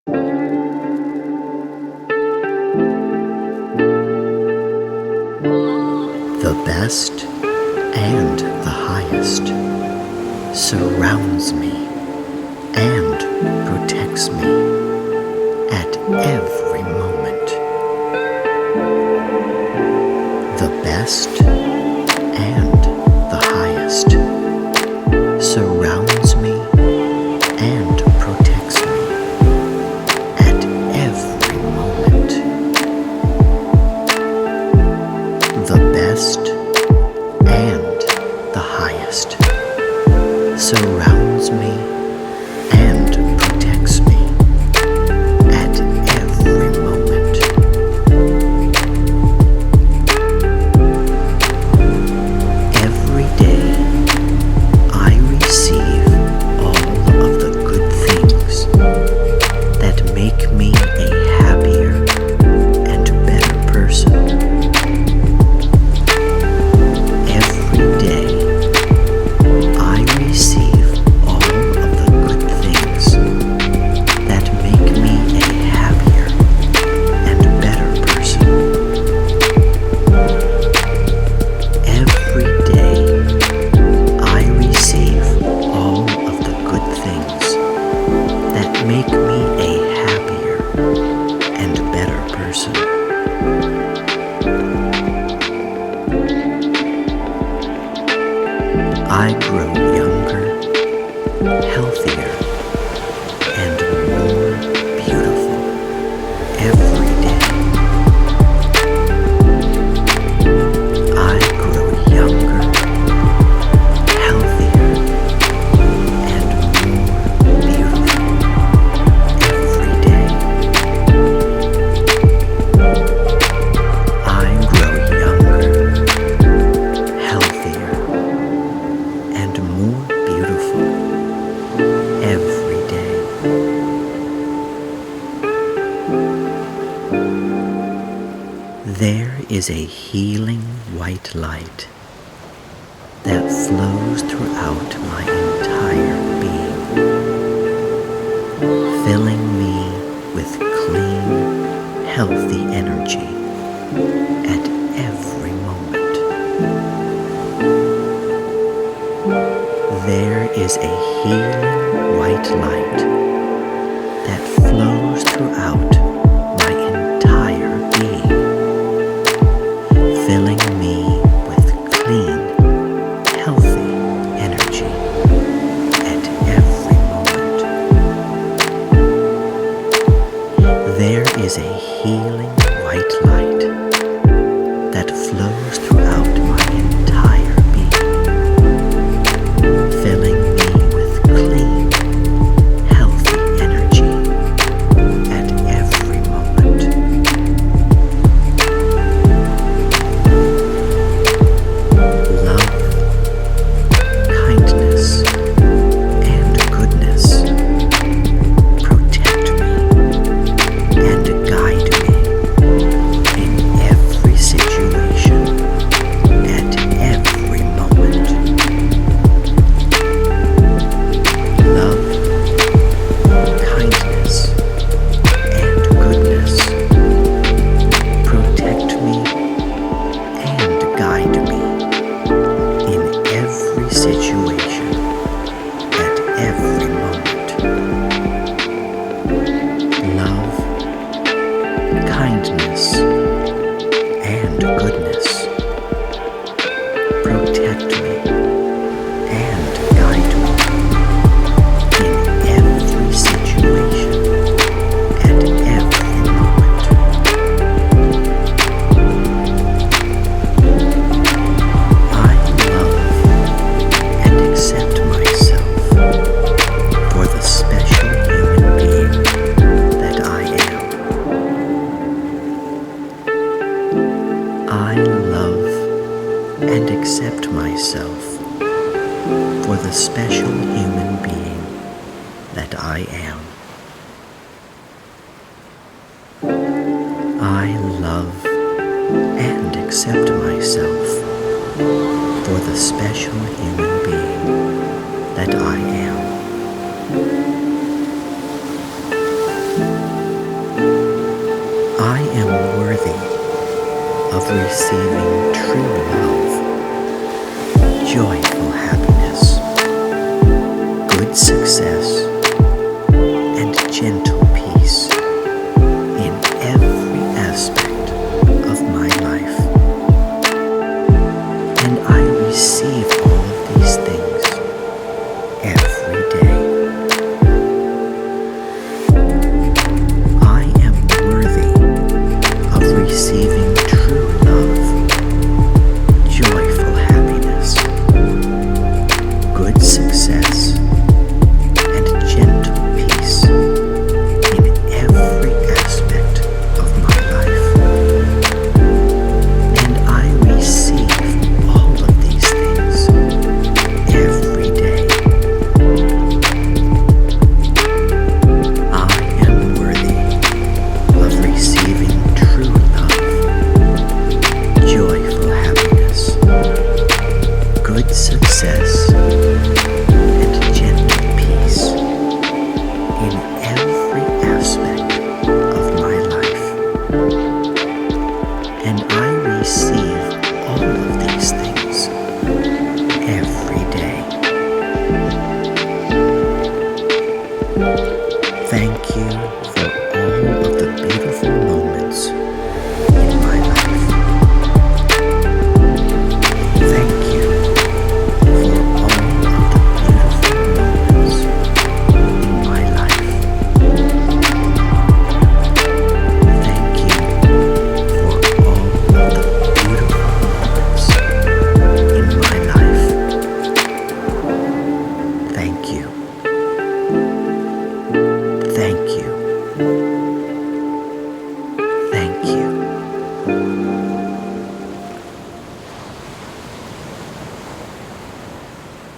The best and the highest surrounds me and protects me at every moment. The best and the highest surrounds me and protects me at every moment. The best and the highest surrounds me and protects me at every moment. Every day I receive all of the good things that make me a happier and better person. Every day I receive all of the good things that make me a happier and better person. Every day I receive all of the good things that make me a happier and better person. I grow younger, healthier, and more beautiful every day. I grow younger, healthier, and more beautiful every day. I grow younger, healthier, and more beautiful every day. There is a healing white light that flows throughout my entire being, filling me with clean, healthy energy at every moment. There is a healing white light that flows throughout my entire being, filling me with clean, healthy energy at every moment. There is a healing white light that flows throughout my entire being, filling me with clean, healthy energy at every moment. Love, kindness, and goodness protect me and guide me in every situation at every moment. Love, kindness, and goodness protect me and guide me in every situation at every moment. Love, kindness, and goodness protect me and guide me in every situation at every moment. I love and accept myself for the special human being that I am. I love and accept myself for the special human being that I am. I love and accept myself for the special human being that I am. am worthy of receiving true love, joyful happiness, good success, and gentle peace in every aspect of my life. And I receive all of these things every day. I am worthy of receiving true love, joyful happiness, good success, and gentle peace in every aspect of my life. And I receive all of these things every day. I am worthy of receiving true love, joyful happiness, good success, and gentle peace in every aspect of my life. And I receive all of these things every day. Thank you